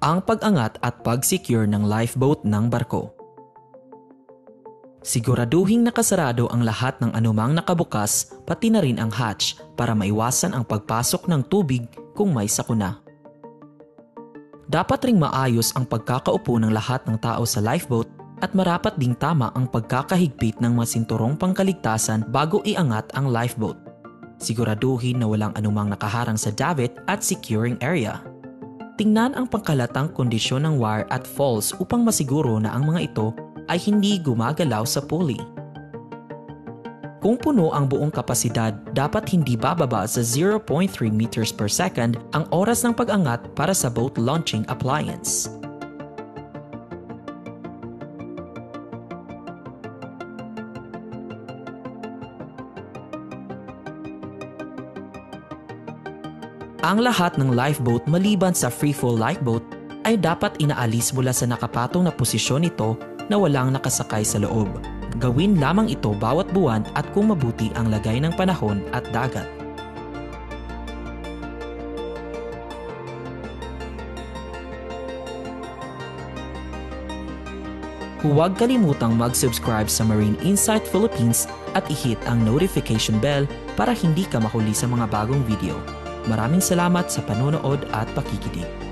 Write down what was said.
Ang pag-angat at pag-secure ng lifeboat ng barko. Siguraduhing nakasarado ang lahat ng anumang nakabukas, pati na rin ang hatch para maiwasan ang pagpasok ng tubig kung may sakuna. Dapat ring maayos ang pagkakaupo ng lahat ng tao sa lifeboat at marapat ding tama ang pagkakahigpit ng mga sinturong pangkaligtasan bago iangat ang lifeboat. Siguraduhin na walang anumang nakaharang sa davit at securing area. Tingnan ang pangkalatang kondisyon ng wire at falls upang masiguro na ang mga ito ay hindi gumagalaw sa pulley. Kung puno ang buong kapasidad, dapat hindi bababa sa 0.3 meters per second ang oras ng pag-angat para sa boat launching appliance. Ang lahat ng lifeboat maliban sa freefall lifeboat ay dapat inaalis mula sa nakapatong na posisyon nito na walang nakasakay sa loob. Gawin lamang ito bawat buwan at kung mabuti ang lagay ng panahon at dagat. Huwag kalimutang mag-subscribe sa Marine Insight Philippines at i-hit ang notification bell para hindi ka mahuli sa mga bagong video. Maraming salamat sa panonood at pakikinig.